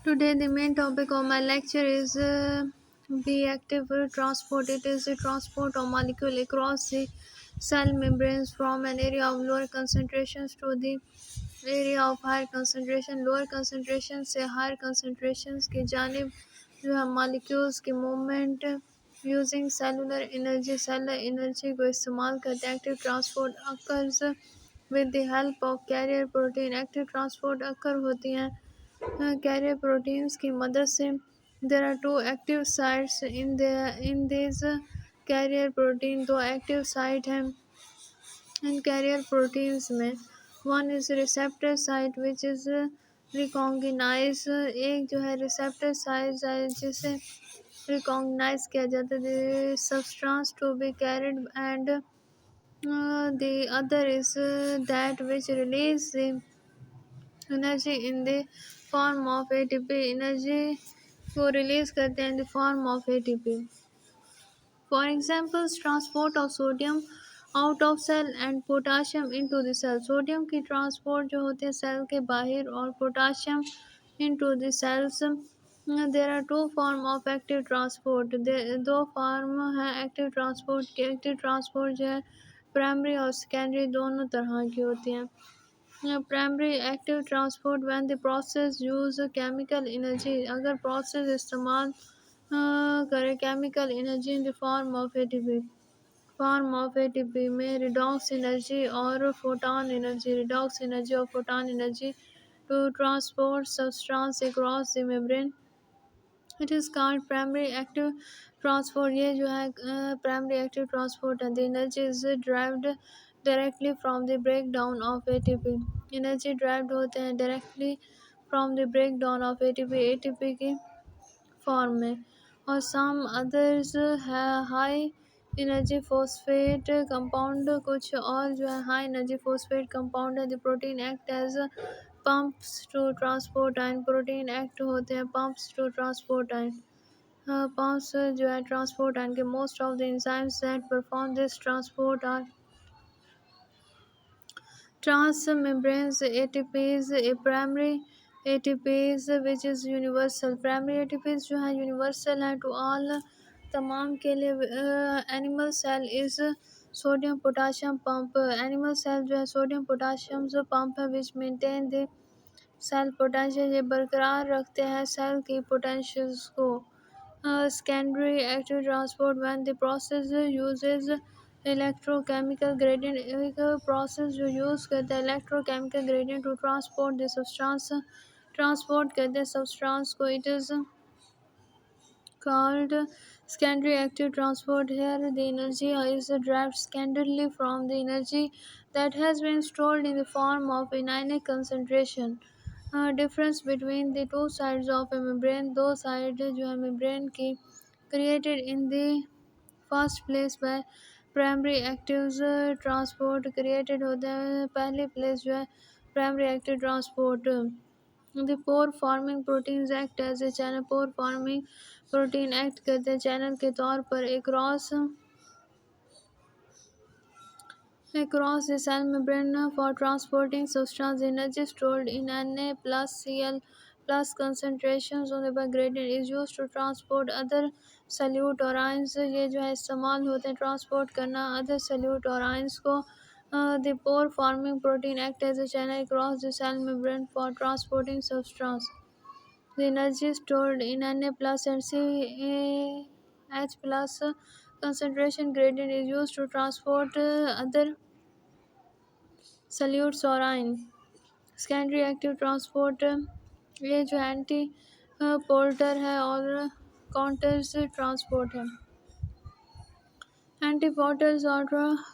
Today, the main topic of my lecture is B active transport. It is the transport of molecule across the cell membranes from an area of lower concentrations to the area of higher concentration. Lower concentration से higher concentrations की जानिब जो है molecules की movement using cellular energy को इस्तेमाल करते active transport occurs with the help of carrier protein. active transport occur होती हैं कैरियर प्रोटीन्स की मदद से there are two active sites in this carrier protein दो एक्टिव साइट हैं इन कैरियर प्रोटीन्स में one is receptor site which is recognise एक जो है रिसेप्टर साइट है जिसे रिकॉग्नाइज किया जाता है substance to be carried and the other is that which release the energy in the form of ATP energy को रिलीज करते हैं in the form of ATP for example transport of sodium out of cell and potassium into the cell sodium की transport जो होते हैं cell के बाहर और potassium into the cells there are two form of active transport दो form हैं active transport के एक्टिव ट्रांसपोर्ट जो है प्राइमरी और सेकेंडरी दोनों तरह की होती हैं primary active transport when the process use chemical energy अगर प्रोसेस इस्तेमाल करे chemical energy in the form of ATP में रिडॉक्स एनर्जी और photon energy to transport substance across the membrane it is called primary active transport ये जो है primary active transport है the energy is driven directly from the breakdown of ATP energy driven होते हैं directly from the breakdown of ATP की form में और some others है हाई एनर्जी फॉस्फेट कंपाउंड कुछ और जो है हाई एनर्जी फॉस्फेट कंपाउंड है the protein act as pumps to transport ion protein act होते हैं pumps to transport ion pumps जो है ट्रांसपोर्ट आयन के most of the enzymes that perform this transport are transmembranes ATPs a primary ATPs which is universal primary ATPs जो है universal है to all तमाम के लिए animal cell is sodium potassium pump animal cell जो है sodium potassium जो pump है which maintain the cell potential ये बरकरार रखते हैं सेल की पोटेंशियल्स को secondary active transport when the process uses electrochemical gradient एक प्रोसेस जो यूज़ करता है electrochemical gradient to transport the substance transport करते हैं सब्सटेंस को it is called secondary active transport. Here, the energy is derived secondarily from the energy that has been stored in the form of ionic concentration. Difference between the two sides of a membrane दो side जो है membrane की created in the first place by primary active transport created होते हैं पहली place जो है primary active transport the pore forming proteins act as a channel pore forming protein act करते हैं चैनल के तौर पर across the cell membrane for transporting substance energy stored in Na plus Cl plus concentrations on the gradient is used to transport other solute और ions ये जो है इस्तेमाल होते हैं ट्रांसपोर्ट करना other solute और ions को the pore forming protein act as a channel across the cell membrane for transporting substance the energy stored in Na plus and CH plus concentration gradient is used to transport other solutes और ion secondary active transport ये जो anti पोल्टर है और counters transport है anti पोल्टर्स और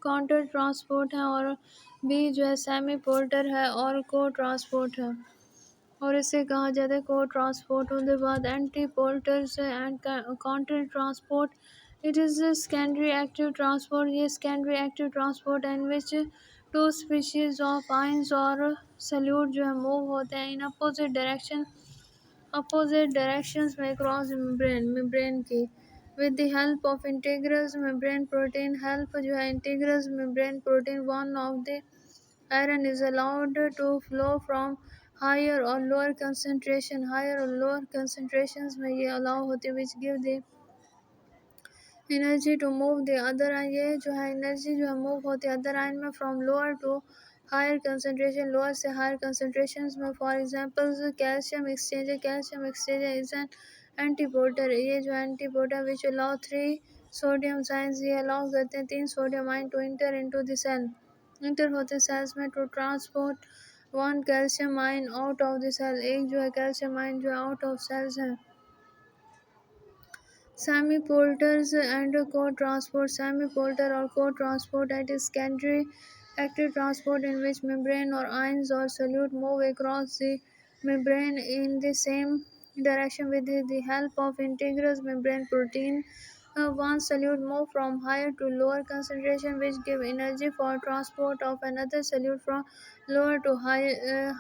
counter transport है और B जो है सेमी पोल्टर है और को ट्रांसपोर्ट है और इसे कहा जाता है को ट्रांसपोर्ट उसके बाद antiporters and counter transport it is secondary active transport ये secondary active transport and which two species of ions और सल्यूट जो है मूव होते हैं इन अपोजिट डायरेक्शंस में क्रॉस मेम्ब्रेन की with the help of integrous membrane protein help जो है integrous membrane protein one of the iron is allowed to flow from higher और लोअर कंसंट्रेशन, हायर और लोअर कंसंट्रेशंस में ये allow होते which give the energy to move the other ion, ये जो है एनर्जी जो है मूव होती है अदर आइन में from lower to higher concentration, lower से हायर कंसंट्रेशंस में। For examples calcium exchange is an antiporter, ये जो antiporter which allow 3 sodium ions, ये अलाउ करते हैं 3 sodium ion to enter into the cell, enter होते cells में to transport 1 calcium ion out of the cell, एक जो है कैल्शियम आइन जो आउट ऑफ सेल्स है। Semi-polluters and co-transport, semi-polluter or co-transport that is secondary active transport in which membrane or ions or solute move across the membrane in the same direction with the help of integrous membrane protein. One solute move from higher to lower concentration which give energy for transport of another solute from lower to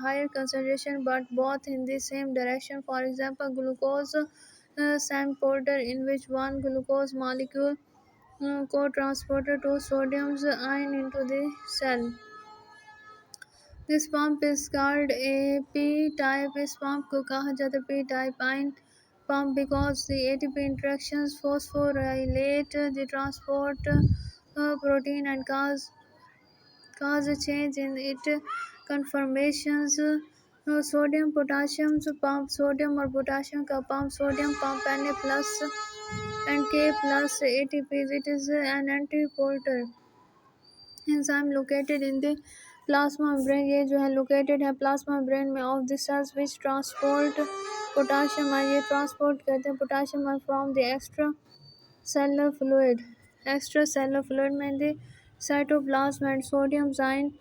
higher concentration but both in the same direction. For example, glucose transporter in which one glucose molecule co-transported two sodium ion into the cell. This pump is called a p-type. इस pump को कहा जाता है p-type ion pump because the ATP interactions phosphorylate the transport protein and cause a change in its conformations. Sodium potassium pump, sodium और potassium का pump, sodium pump Na plus and K plus ATP. It is an antiporter enzyme located in the plasma membrane, ये जो है located है plasma membrane में of the cells which transport potassium ion, ये transport करते हैं potassium ion from the extracellular fluid, extracellular fluid में the cytoplasm and sodium ion,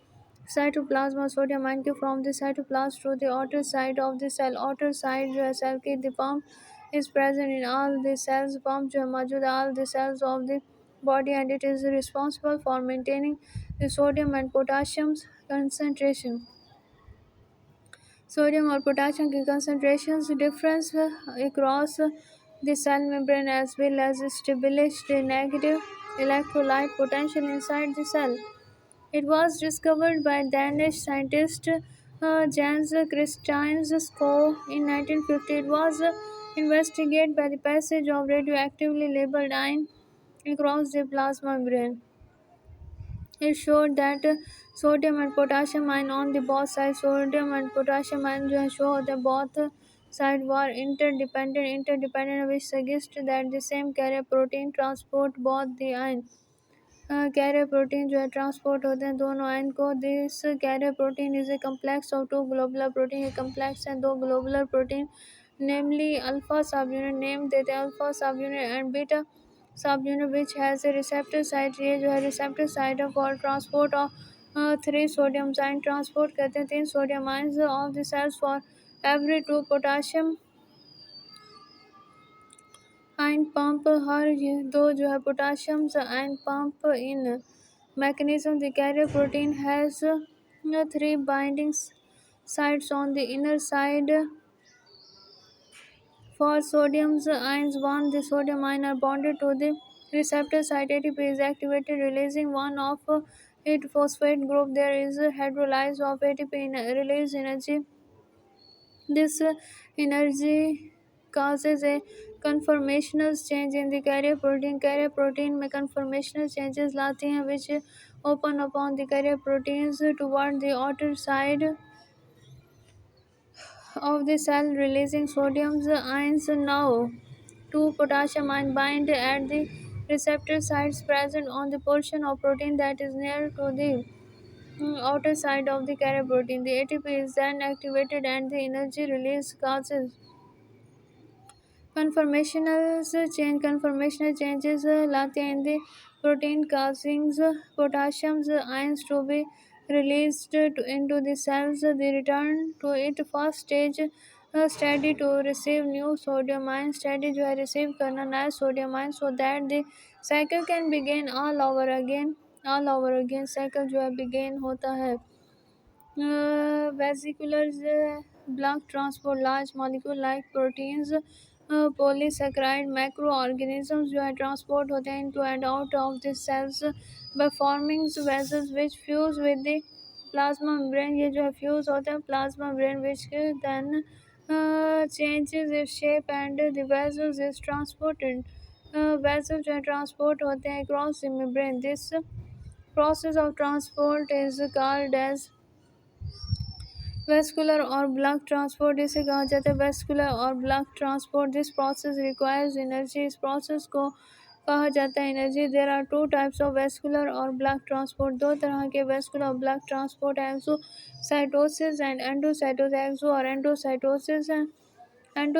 cytoplasm और sodium ion के from the cytoplasm to the outer side of the cell, outer side जो है cell की, the pump is present in all the cells, pump जो है मौजूद है all the cells of the body and it is responsible for maintaining the sodium and potassium concentration. Sodium और potassium की concentrations difference across the cell membrane as well as establish the negative electrolyte potential inside the cell. It was discovered by Danish scientist Jens Christian Skov in 1950. It was investigated by the passage of radioactively labeled ion across the plasma membrane. It showed that sodium and potassium ion on the both sides, sodium and potassium ion जो है show होते हैं both sides were interdependent, which suggests that the same carrier protein transport both the ion. Carrier protein जो है transport होते हैं दोनों ion को. This carrier protein is a complex of two globular protein, ये कम्प्लेक्स हैं दो globular protein, namely alpha subunit, name देते हैं alpha subunit and beta subunit which has a receptor site, ये जो है receptor site है for transport of 3 sodium ion, transport करते हैं 3 sodium ions of the sales for every 2 potassium ion pump, हर दो जो है potassium ion pump. In mechanism the carrier protein has 3 binding sites on the inner side for sodium ions. One the sodium ion are bonded to the receptor site, ATP is activated releasing one of its phosphate group, there is hydrolysis of ATP in release energy. This energy causes a conformational change in the carrier protein. Carrier protein में conformational changes लाती हैं which open upon the carrier proteins toward the outer side of the cell releasing sodium ions. Now 2 potassium ion bind at the receptor sites present on the portion of protein that is near to the outer side of the carrier protein. The ATP is then activated and the energy release causes conformational changes लाते हैं in the protein causing potassium ions to be released into the cells. The return to its first stage steady to receive new sodium ions, steady जो है receive करना नया sodium ions so that the cycle can begin all over again cycle जो है begin होता है. Vesicles block transport large molecule like proteins, polysaccharide macroorganisms जो है transport होते हैं into and out of the cells by forming vessels which fuse with the plasma membrane, ये जो है फ्यूज होते हैं plasma membrane which then changes its shape and the vessels is transported, vessel जो है ट्रांसपोर्ट होते हैं cross the membrane. This process of transport is called as vascular और ब्लड ट्रांसपोर्ट, इसे कहा जाता है वेस्कुलर और blood transport. This process requires energy, इस प्रोसेस को कहा जाता है energy. There are two types of vascular और ब्लड ट्रांसपोर्ट, दो तरह के वेस्कुलर और blood transport, exocytosis and endocytosis. Exo और endocytosis and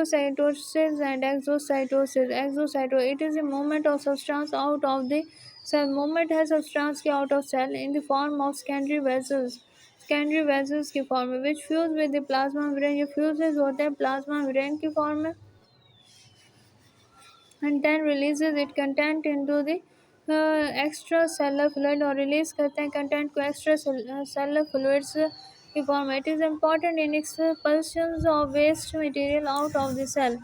exocytosis. Exocytosis, it is a movement of substance out of the cell, movement है substance के out of cell in the form of secondary vessels, secondary vessels की form में, which fuse with the plasma membrane, ये fuses होते हैं plasma membrane की form में, and then releases it content into the extracellular fluid, और release करते हैं content को extracellular fluids की form में। It is important in expulsions of waste material out of the cell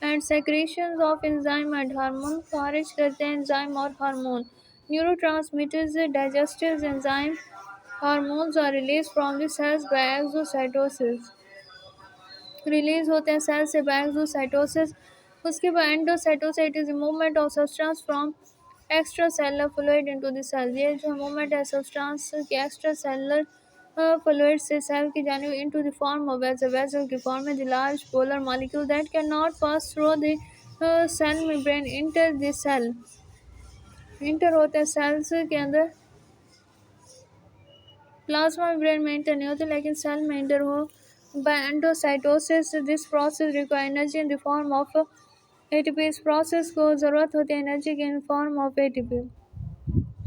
and secretions of enzyme and hormone, खारिज करते हैं enzyme और hormone। Neurotransmitters, digestive enzyme, hormones are released from the cells by exocytosis, release होते हैं cell से by exocytosis. उसके बाद endocytosis, it is movement of substance from extracellular fluid into the cell, ये जो मूवमेंट है substance के extracellular fluid से सेल की जानिब into the form of vessel, vessel की फॉर्म में the large polar molecule that cannot pass through the cell membrane enter the cell, enter होते हैं सेल्स के अंदर, प्लाज्मा मेम्ब्रेन में इंटर नहीं होते लेकिन सेल में इंटर हो। By endocytosis, this process require energy in the form of ATP, इस प्रोसेस को ज़रूरत होती है एनर्जी के in form of ATP.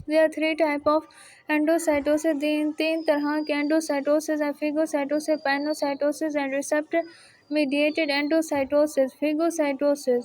There are three type of endocytosis, तीन तरह के एंडोसाइटोसिस है, phagocytosis, pinocytosis and receptor mediated endocytosis. फिगोसाइटोसिस